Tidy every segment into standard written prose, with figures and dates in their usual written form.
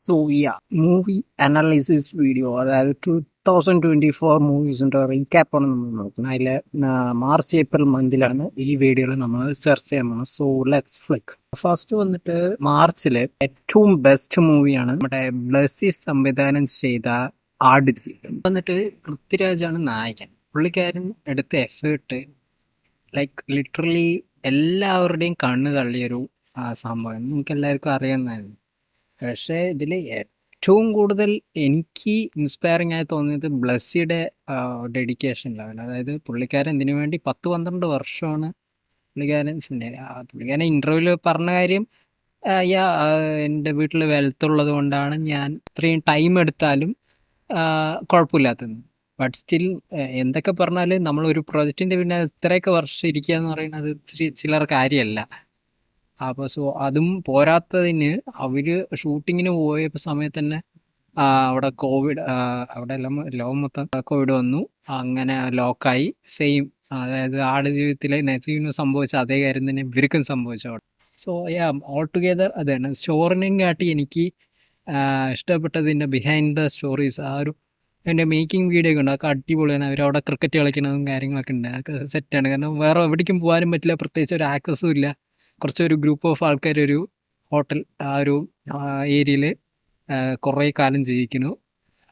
Movie analysis video, അതായത് 2024 മൂവീസിന്റെ റീക്യാപ്പാണ് നമ്മൾ നോക്കുന്നത്. അതിൽ മാർച്ച് ഏപ്രിൽ മന്തിലാണ് ഈ വീഡിയോയിൽ നമ്മൾ സെർച്ച് ചെയ്യാൻ പോകുന്നത്. So let's Flick. ഫസ്റ്റ് വന്നിട്ട് മാർച്ചിലെ ഏറ്റവും ബെസ്റ്റ് മൂവിയാണ് നമ്മുടെ ബ്ലസ്സി സംവിധാനം ചെയ്ത ആടുജീവിതം. വന്നിട്ട് പൃഥ്വിരാജാണ് നായകൻ. പുള്ളിക്കാരൻ എടുത്ത എഫേർട്ട് ലൈക്ക് ലിറ്ററലി എല്ലാവരുടെയും കണ്ണ് തള്ളിയൊരു സംഭവം നമുക്ക് എല്ലാവർക്കും അറിയാവുന്നതാണ്. പക്ഷേ ഇതിൽ ഏറ്റവും കൂടുതൽ എനിക്ക് ഇൻസ്പയറിംഗ് ആയി തോന്നിയത് ബ്ലസ്സിയുടെ ഡെഡിക്കേഷൻ ലെവൽ. അതായത് പുള്ളിക്കാരൻ ഇതിനു വേണ്ടി 10-12 വർഷമാണ് പുള്ളിക്കാരൻ ഇൻ്റർവ്യൂവിൽ പറഞ്ഞ കാര്യം. എൻ്റെ വീട്ടിൽ വെൽത്ത് ഉള്ളത് കൊണ്ടാണ് ഞാൻ ഇത്രയും ടൈം എടുത്താലും കുഴപ്പമില്ലാത്തത്. ബട്ട് സ്റ്റിൽ എന്തൊക്കെ പറഞ്ഞാലും നമ്മൾ ഒരു പ്രൊജക്റ്റിൻ്റെ പിന്നെ ഇത്രയൊക്കെ വർഷം ഇരിക്കുക എന്ന് പറയുന്നത് ചില്ലറ കാര്യമല്ല. അപ്പോൾ അതും പോരാത്തതിന് അവർ ഷൂട്ടിങ്ങിന് പോയ സമയത്ത് തന്നെ അവിടെ കോവിഡ്, അവിടെ എല്ലാം ലോകം മൊത്തം കോവിഡ് വന്നു. അങ്ങനെ ലോക്കായി. സെയിം, അതായത് ആടുജീവിതത്തിലെ നെഗറ്റീവിന് സംഭവിച്ച അതേ കാര്യം തന്നെ ഇവർക്കും സംഭവിച്ചു അവിടെ. സോ ഓൾ ടുഗെദർ അതാണ് സ്റ്റോറിനെയും കാട്ടി എനിക്ക് ഇഷ്ടപ്പെട്ടതിൻ്റെ ബിഹൈൻഡ് ദ സ്റ്റോറീസ്. ആ ഒരു എൻ്റെ മേക്കിംഗ് വീഡിയോ ഒക്കെ ഉണ്ട്, അതൊക്കെ അടിപൊളിയാണ്. അവരവിടെ ക്രിക്കറ്റ് കളിക്കണതും കാര്യങ്ങളൊക്കെ ഉണ്ട്, അതൊക്കെ സെറ്റാണ്. കാരണം വേറെ എവിടേക്കും പോകാനും പറ്റില്ല, പ്രത്യേകിച്ച് ഒരു ആക്സസും ഇല്ല. കുറച്ചൊരു ഗ്രൂപ്പ് ഓഫ് ആൾക്കാർ ഒരു ഹോട്ടൽ ആ ഒരു ഏരിയയിൽ കുറേ കാലം ജീവിക്കുന്നു.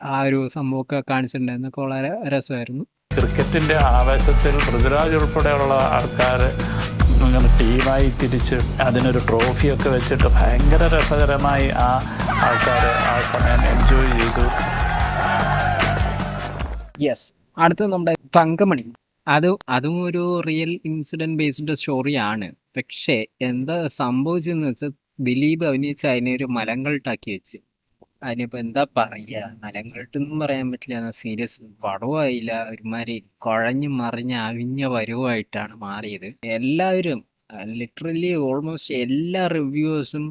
ആ ഒരു സംഭവമൊക്കെ കാണിച്ചിട്ടുണ്ടായിരുന്നൊക്കെ വളരെ രസമായിരുന്നു. ക്രിക്കറ്റിൻ്റെ ആവേശത്തിൽ പൃഥ്വിരാജ് ഉൾപ്പെടെയുള്ള ആൾക്കാർ ഇങ്ങനെ ടീമായി തിരിച്ച് അതിനൊരു ട്രോഫിയൊക്കെ വെച്ചിട്ട് ഭയങ്കര രസകരമായി ആ ആൾക്കാർ ആ സമയം എൻജോയ് ചെയ്തു. യെസ്, അടുത്തത് നമ്മുടെ തങ്കമണി. അതും ഒരു റിയൽ ഇൻസിഡൻറ്റ് ബേസ്ഡ് സ്റ്റോറിയാണ്. പക്ഷേ എന്താ സംഭവിച്ചതെന്ന് വെച്ചാൽ ദിലീപ് അഭിനയിച്ച് അതിനെ ഒരു മലങ്കൾട്ടാക്കി വെച്ച്. അതിനിപ്പോൾ എന്താ പറയുക, മലങ്കൾട്ടെന്നും പറയാൻ പറ്റില്ല. സീരിയസ് പടവുമായില്ല, ഒരുമാതിരി കുഴഞ്ഞു മറിഞ്ഞ് അവിഞ്ഞ വരുവായിട്ടാണ് മാറിയത്. എല്ലാവരും ലിറ്ററലി ഓൾമോസ്റ്റ് എല്ലാ റിവ്യൂവേഴ്സും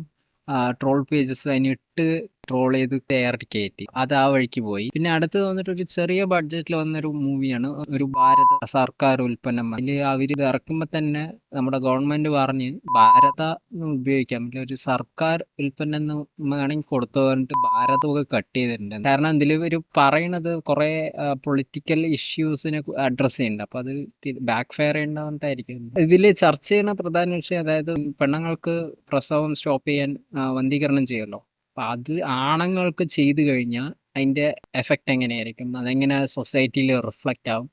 ട്രോൾ പേജസ് അതിനിട്ട് ട്രോൾ ചെയ്ത് തയ്യാറാക്കി കയറ്റി. അത് ആ വഴിക്ക് പോയി. പിന്നെ അടുത്തത് വന്നിട്ട് ഒരു ചെറിയ ബഡ്ജറ്റിൽ വന്നൊരു മൂവിയാണ്, ഒരു ഭാരത സർക്കാർ ഉൽപ്പന്നം. അതിൽ അവർ ഇത് ഇറക്കുമ്പോൾ തന്നെ നമ്മുടെ ഗവൺമെന്റ് പറഞ്ഞ് ഭാരത ഉപയോഗിക്കാൻ പറ്റില്ല, ഒരു സർക്കാർ ഉൽപ്പന്നം എന്ന് വേണമെങ്കിൽ കൊടുത്തു പറഞ്ഞിട്ട് ഭാരതമൊക്കെ കട്ട് ചെയ്തിട്ടുണ്ട്. കാരണം ഇതിൽ ഒരു പറയണത് കുറെ പൊളിറ്റിക്കൽ ഇഷ്യൂസിനെ അഡ്രസ്സ് ചെയ്യുന്നുണ്ട്. അപ്പൊ അത് ബാക്ക് ഫയർ ചെയ്യേണ്ടതായിട്ടായിരിക്കും. ഇതിൽ ചർച്ച ചെയ്യുന്ന പ്രധാന വിഷയം, അതായത് പെണ്ണുങ്ങൾക്ക് പ്രസവം സ്റ്റോപ്പ് ചെയ്യാൻ വന്ധീകരണം ചെയ്യുമല്ലോ. അപ്പം അത് ആണുങ്ങൾക്ക് ചെയ്തു കഴിഞ്ഞാൽ അതിൻ്റെ എഫക്റ്റ് എങ്ങനെയായിരിക്കും, അതെങ്ങനെ സൊസൈറ്റിയിൽ റിഫ്ലക്റ്റ് ആവും,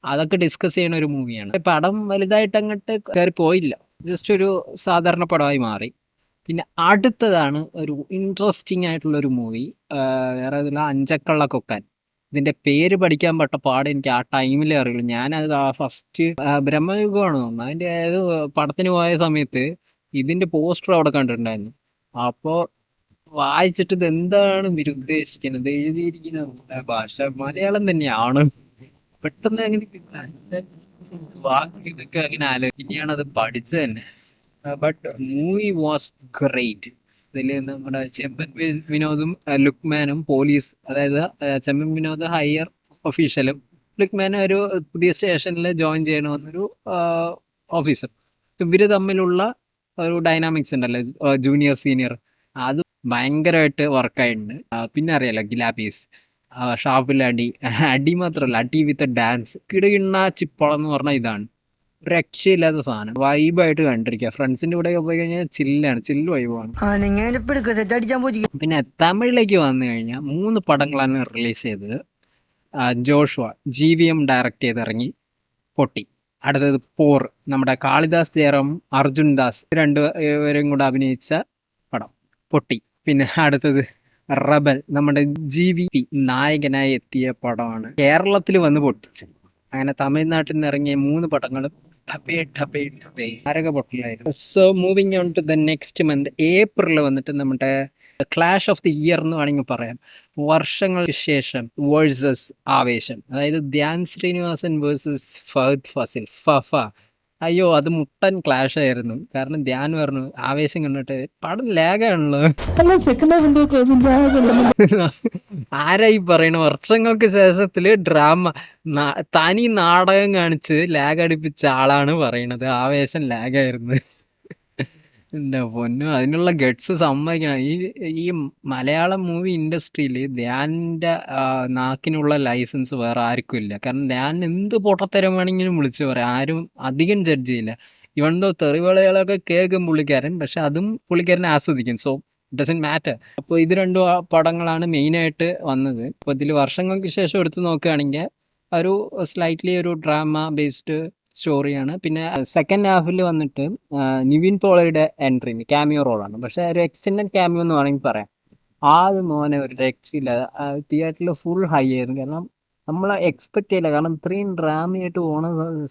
അതൊക്കെ ഡിസ്കസ് ചെയ്യുന്ന ഒരു മൂവിയാണ്. പടം വലുതായിട്ട് അങ്ങോട്ട് കയറി പോയില്ല, ജസ്റ്റ് ഒരു സാധാരണ പടമായി മാറി. പിന്നെ അടുത്തതാണ് ഒരു ഇൻട്രസ്റ്റിംഗ് ആയിട്ടുള്ളൊരു മൂവി, വേറെ ഇതില്ല, അഞ്ചക്കള്ള കൊക്കാൻ. ഇതിൻ്റെ പേര് പഠിക്കാൻ പെട്ട പാട് എനിക്ക് ആ ടൈമിലേ അറിയുള്ളൂ. ഞാനത് ഫസ്റ്റ് ബ്രഹ്മയുഗമാണ് തോന്നുന്നു, അതിൻ്റെ അതായത് പടത്തിന് പോയ സമയത്ത് ഇതിൻ്റെ പോസ്റ്റർ അവിടെ കണ്ടിട്ടുണ്ടായിരുന്നു. അപ്പോൾ വായിച്ചിട്ട് ഇത് എന്താണ് ഇവർ ഉദ്ദേശിക്കുന്നത്, എഴുതിയിരിക്കുന്ന ഭാഷ മലയാളം തന്നെയാണ്. പെട്ടെന്ന് അങ്ങനെ വാക്ക് ഇതൊക്കെ അങ്ങനെ ആലോചിക്കുകയാണ് അത് പഠിച്ചത് തന്നെ. But movie was great. ഇതിൽ നമ്മുടെ ചെമ്പൻ വിനോദും ലുക്മാനും പോലീസ്, അതായത് ചെമ്പൻ വിനോദ് ഹയർ ഒഫീഷ്യലും ലുക്മാൻ ഒരു പുതിയ സ്റ്റേഷനിൽ ജോയിൻ ചെയ്യണമെന്നൊരു ഓഫീസർ. ഇവർ തമ്മിലുള്ള ഒരു ഡൈനാമിക്സ് ഉണ്ടല്ലോ, ജൂനിയർ സീനിയർ, അത് ഭയങ്കരമായിട്ട് വർക്കായിട്ടുണ്ട്. പിന്നെ അറിയാലോ ഗിലാപ്പീസ്, ഷാപ്പിൽ അടി മാത്രമല്ല, അടി വിത്ത് ഡാൻസ്, കിടകിണ്ണ ചിപ്പളം എന്ന് പറഞ്ഞാൽ ഇതാണ്. രക്ഷയില്ലാത്ത സാധനം, വൈബായിട്ട് കണ്ടിരിക്കുക. ഫ്രണ്ട്സിന്റെ കൂടെ പോയി കഴിഞ്ഞാൽ ചില്ല് വൈബാണ്. പിന്നെ തമിഴിലേക്ക് വന്നു കഴിഞ്ഞാൽ 3 പടങ്ങളാണ് റിലീസ് ചെയ്തത്. ജോഷുവ GVM ഡയറക്റ്റ് ചെയ്തിറങ്ങി, പൊട്ടി. അടുത്തത് പോർ, നമ്മുടെ കാളിദാസ് ജയറാം അർജുൻ ദാസ് രണ്ടുപേരും കൂടെ അഭിനയിച്ച പടം, പൊട്ടി. പിന്നെ അടുത്തത് റബൽ, നമ്മുടെ GVP നായകനായി എത്തിയ പടമാണ്, കേരളത്തിൽ വന്ന് പൊട്ടിച്ച്. അങ്ങനെ തമിഴ്നാട്ടിൽ നിന്ന് ഇറങ്ങിയ 3 പടങ്ങളും ആരൊക്കെ പൊട്ടില്ലായിരുന്നു. So moving on to the next month, April വന്നിട്ട് നമ്മുടെ ക്ലാഷ് ഓഫ് ദി ഇയർ എന്ന് വേണമെങ്കിൽ പറയാം. വർഷങ്ങൾക്ക് ശേഷം വേഴ്സസ് ആവേശം, അതായത് ധ്യാൻ ശ്രീനിവാസൻ വേഴ്സസ് ഫഹദ് ഫാസിൽ, ഫഫ. അയ്യോ, അത് മുട്ടൻ ക്ലാഷ് ആയിരുന്നു. കാരണം ധ്യാൻ പറഞ്ഞു ആവേശം കണ്ടിട്ട് പടം ലാഗാണല്ലോ. ആരായി പറയണ, വർഷങ്ങൾക്ക് ശേഷത്തില് ഡ്രാമ തനി നാടകം കാണിച്ച് ലാഗ് അടിപ്പിച്ച ആളാണ് പറയണത് ആവേശം ലാഗായിരുന്നു. എന്റെ പൊന്നു അതിനുള്ള ഗട്സ് സമ്മതിക്കണം. ഈ മലയാളം മൂവി ഇൻഡസ്ട്രിയിൽ ധ്യാനിന്റെ നാക്കിനുള്ള ലൈസൻസ് വേറെ ആർക്കും ഇല്ല. കാരണം ധ്യാൻ എന്ത് പൊട്ടത്തരം വേണമെങ്കിലും വിളിച്ചു പറയാം, ആരും അധികം ജഡ്ജ് ചെയ്യില്ല. ഇവൻ ദോ തെറിവിളകളൊക്കെ കേൾക്കും പുള്ളിക്കാരൻ, പക്ഷെ അതും പുള്ളിക്കാരൻ ആസ്വദിക്കും. So doesn't matter. അപ്പോൾ ഇത് രണ്ടും പടങ്ങളാണ് മെയിനായിട്ട് വന്നത്. അപ്പോൾ ഇതിൽ വർഷങ്ങൾക്ക് ശേഷം എടുത്ത് നോക്കുകയാണെങ്കിൽ ഒരു സ്ലൈറ്റ്ലി ഒരു ഡ്രാമ ബേസ്ഡ് സ്റ്റോറിയാണ്. പിന്നെ സെക്കൻഡ് ഹാഫിൽ വന്നിട്ട് നിവിൻ പോളിയുടെ എൻട്രി ക്യാമിയോ റോളാണ്, പക്ഷെ ഒരു എക്സ്റ്റെൻഡഡ് ക്യാമിയോ എന്ന് വേണമെങ്കിൽ പറയാം. മോനെ ഒരു രക്ഷയില്ല. തിയേറ്ററിൽ ഫുൾ ഹൈ ആയിരുന്നു, കാരണം നമ്മൾ എക്സ്പെക്ട് ചെയ്യില്ല. കാരണം ഇത്രയും ഡ്രാമയായിട്ട് പോണ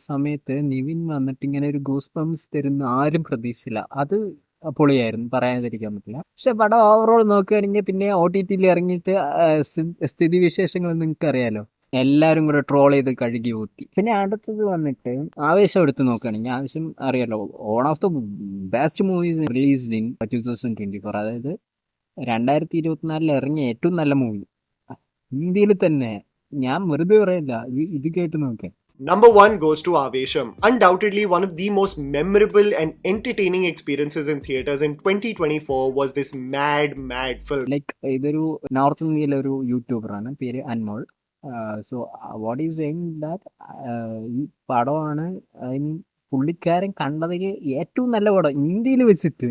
സമയത്ത് നിവിൻ വന്നിട്ട് ഇങ്ങനെ ഒരു ഗൂസ് ബംസ് തരുന്ന ആരും പ്രതീക്ഷിച്ചില്ല. അത് പൊളിയായിരുന്നു, പറയാതിരിക്കാൻ പറ്റില്ല. പക്ഷെ പടം ഓവറോൾ നോക്കുകയാണെങ്കിൽ പിന്നെ OTT ഇറങ്ങിയിട്ട് സ്ഥിതിവിശേഷങ്ങൾ നിങ്ങൾക്ക് അറിയാലോ, എല്ലാവരും കൂടെ ട്രോൾ ചെയ്ത് കഴുകി ഊത്തി. പിന്നെ അടുത്തത് വന്നിട്ട് ആവേശം എടുത്ത് നോക്കുകയാണെങ്കിൽ ആവേശം അറിയാലോ, one of the best movies released in 2024. അതായത് 2024 ഇറങ്ങിയ ഏറ്റവും നല്ല മൂവി ഇന്ത്യയിൽ തന്നെ. ഞാൻ വെറുതെ പറയില്ല, ഇത് കേട്ട് നോക്കാം. Number one goes to Avesham. Undoubtedly, one of the most memorable and entertaining experiences in theaters in 2024 was this mad film. Like ഇതൊരു നോർത്ത് ഇന്ത്യയിലെ ഒരു യൂട്യൂബറാണ്, പേര് Anmol. So what is saying that ഈ പടമാണ് പുള്ളിക്കാരൻ കണ്ടതിൽ ഏറ്റവും നല്ല പടം ഇന്ത്യയിൽ വെച്ചിട്ട്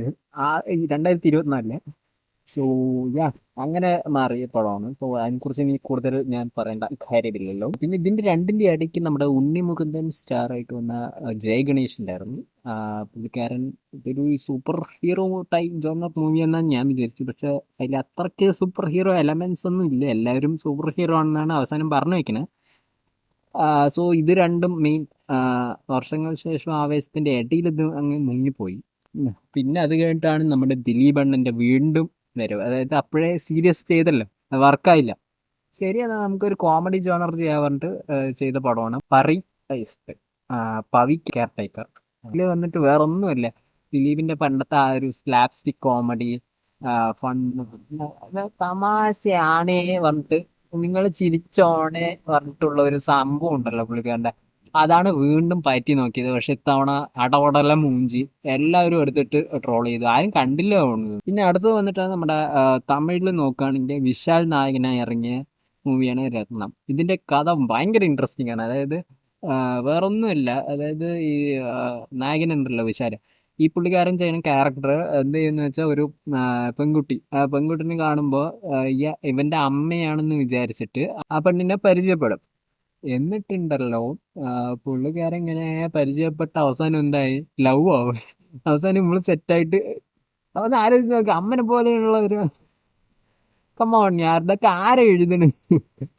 ഈ 2024. സോ യാ, അങ്ങനെ മാറിയ പടമാണ്. സോ അതിനെക്കുറിച്ച് ഇനി കൂടുതൽ ഞാൻ പറയേണ്ട കാര്യമില്ലല്ലോ. പിന്നെ ഇതിൻ്റെ രണ്ടിൻ്റെ ഇടയ്ക്ക് നമ്മുടെ ഉണ്ണി മുകുന്ദൻ സ്റ്റാർ ആയിട്ട് വന്ന ജയ് ഗണേഷ് ഉണ്ടായിരുന്നു. പുള്ളിക്കാരൻ ഇതൊരു super hero type genre movie എന്നാണ് ഞാൻ വിചാരിച്ചു, പക്ഷെ അതിൽ അത്രയ്ക്ക് സൂപ്പർ ഹീറോ എലമെന്റ്സ് ഒന്നും ഇല്ല. എല്ലാവരും സൂപ്പർ ഹീറോ ആണെന്നാണ് അവസാനം പറഞ്ഞു വെക്കുന്നത്. സോ ഇത് രണ്ടും മെയിൻ വർഷങ്ങൾക്ക് ശേഷം ആവേശത്തിൻ്റെ ഇടയിൽ ഇത് അങ്ങ് മുങ്ങിപ്പോയി. പിന്നെ അത് കഴിഞ്ഞിട്ടാണ് നമ്മുടെ ദിലീപ് അണ്ണൻ്റെ വീണ്ടും വരവ്. അതായത് അപ്പോഴേ സീരിയസ് ചെയ്തല്ലോ, അത് വർക്കായില്ല. ശരി, എന്നാൽ നമുക്കൊരു കോമഡി ജോണർ ചെയ്യാൻ പറഞ്ഞിട്ട് ചെയ്ത പടമാണ് പവി കെയർ ടേക്കർ. അതിൽ വന്നിട്ട് വേറെ ഒന്നുമില്ല, ദിലീപിൻ്റെ പണ്ടത്തെ ആ ഒരു സ്ലാപ്സ്റ്റിക് കോമഡി ഫണ്ട് തമാശയാണേ പറഞ്ഞിട്ട് നിങ്ങൾ ചിരിച്ചോണേ പറഞ്ഞിട്ടുള്ള ഒരു സംഭവം ഉണ്ടല്ലോ പുള്ളിക്കാരൻ്റെ, അതാണ് വീണ്ടും പറ്റി നോക്കിയത്. പക്ഷെ ഇത്തവണ അടവടല മൂഞ്ചി എല്ലാവരും എടുത്തിട്ട് ട്രോൾ ചെയ്തു, ആരും കണ്ടില്ല തോന്നുന്നത്. പിന്നെ അടുത്തത് വന്നിട്ടാണ് നമ്മുടെ തമിഴിൽ നോക്കുകയാണെങ്കിൽ വിശാൽ നായകനായി ഇറങ്ങിയ മൂവിയാണ് രത്നം. ഇതിൻ്റെ കഥ ഭയങ്കര ഇൻട്രസ്റ്റിംഗ് ആണ്. അതായത് വേറൊന്നുമില്ല, അതായത് ഈ നായകനുണ്ടല്ലോ വിശാൽ, ഈ പുള്ളിക്കാരൻ ചെയ്യുന്ന ക്യാരക്ടർ എന്ത് ചെയ്യുന്ന വെച്ചാൽ ഒരു പെൺകുട്ടി, ആ പെൺകുട്ടിനെ കാണുമ്പോൾ ഇവൻ്റെ അമ്മയാണെന്ന് വിചാരിച്ചിട്ട് ആ പെണ്ണിനെ പരിചയപ്പെടും. എന്നിട്ടുണ്ടല്ലോ പുള്ളിക്കാരൻ ഇങ്ങനെ പരിചയപ്പെട്ട അവസാനം എന്തായി, ലവ് ആവും. അവസാനം നമ്മൾ സെറ്റായിട്ട് അവൻ ആലോചിച്ച് നോക്കുക, അമ്മനെ പോലെയുള്ള ഒരു കമ്മോൺ ഞാൻ ഇതൊക്കെ ആരെ എഴുതണ്.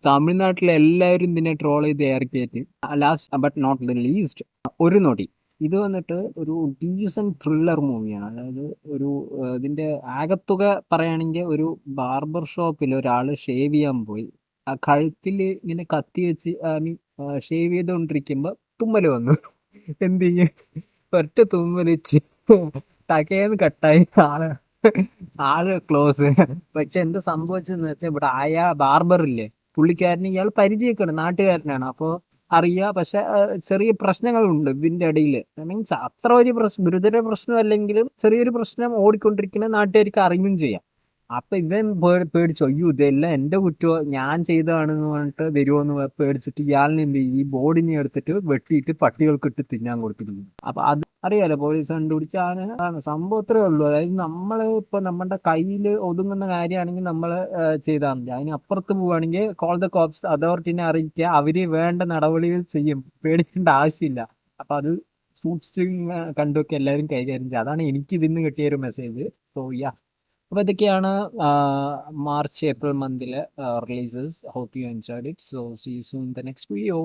തമിഴ്നാട്ടിലെ എല്ലാവരും ഇതിനെ ട്രോൾ ചെയ്ത് ഇറക്കിയിട്ട്. Last but not the least ഒരു നൊടി. ഇത് വന്നിട്ട് ഒരു ഡീസൻറ്റ് ത്രില്ലർ മൂവിയാണ്. അതായത് ഒരു ഇതിൻ്റെ ആകത്തുക പറയുകയാണെങ്കിൽ ഒരു ബാർബർ ഷോപ്പിൽ ഒരാൾ ഷേവ് ചെയ്യാൻ പോയി, ആ കഴുത്തിൽ ഇങ്ങനെ കത്തി വെച്ച് ഷേവ് ചെയ്തുകൊണ്ടിരിക്കുമ്പോൾ തുമ്മൽ വന്നു. എന്ത് ചെയ്യും, ഒറ്റ തുമ്മൽ വെച്ച് തകേന്ന് കട്ടായി ആള് ക്ലോസ്. പക്ഷെ എന്ത് സംഭവിച്ചെന്ന് വെച്ചാൽ ഇവിടെ ബാർബറില്ലേ പുള്ളിക്കാരന് ഇയാൾ പരിചയക്കാണ്, നാട്ടുകാരനാണ്, അപ്പോൾ അറിയാം. പക്ഷെ ചെറിയ പ്രശ്നങ്ങളുണ്ട് ഇതിൻ്റെ ഇടയിൽ. മീൻസ് അത്ര ഒരു ഗുരുതര പ്രശ്നം അല്ലെങ്കിലും ചെറിയൊരു പ്രശ്നം ഓടിക്കൊണ്ടിരിക്കുന്ന നാട്ടുകാർക്ക് അറിയുകയും ചെയ്യാം. അപ്പൊ ഇവൻ പേടിച്ചു, അയ്യോ ഇതെല്ലാം എന്റെ കുറ്റമോ ഞാൻ ചെയ്തതാണെന്ന് പറഞ്ഞിട്ട് വരുമോ എന്ന് പേടിച്ചിട്ട് ഇയാളിനെ എന്ത് ചെയ്യും, ഈ ബോഡിനെ എടുത്തിട്ട് വെട്ടിയിട്ട് പട്ടികൾക്കിട്ട് തിന്നാൻ കൊടുത്തിരിക്കുന്നു. അപ്പൊ അത് അറിയാലോ, പോലീസ് കണ്ടുപിടിച്ചാണ് സംഭവം. അത്രേ ഉള്ളൂ. അതായത് നമ്മൾ ഇപ്പൊ നമ്മുടെ കയ്യിൽ ഒതുങ്ങുന്ന കാര്യമാണെങ്കിൽ നമ്മൾ ചെയ്താൽ മതി. അതിനപ്പുറത്ത് പോവുകയാണെങ്കിൽ കോൾ ദ കോപ്സ്, അതോറിറ്റിനെ അറിയിക്കുക, അവര് വേണ്ട നടപടികൾ ചെയ്യും, പേടിക്കേണ്ട ആവശ്യമില്ല. അപ്പൊ അത് സൂക്ഷിച്ച് കണ്ടുമൊക്കെ എല്ലാവരും കൈകാര്യം ചെയ്യുക. അതാണ് എനിക്ക് ഇതിന്ന് കിട്ടിയ ഒരു മെസ്സേജ്. സോ യാ, അപ്പോൾ ഇതൊക്കെയാണ് മാർച്ച് ഏപ്രിൽ മന്തിലെ releases. Hope you enjoyed it. So see you soon the next video.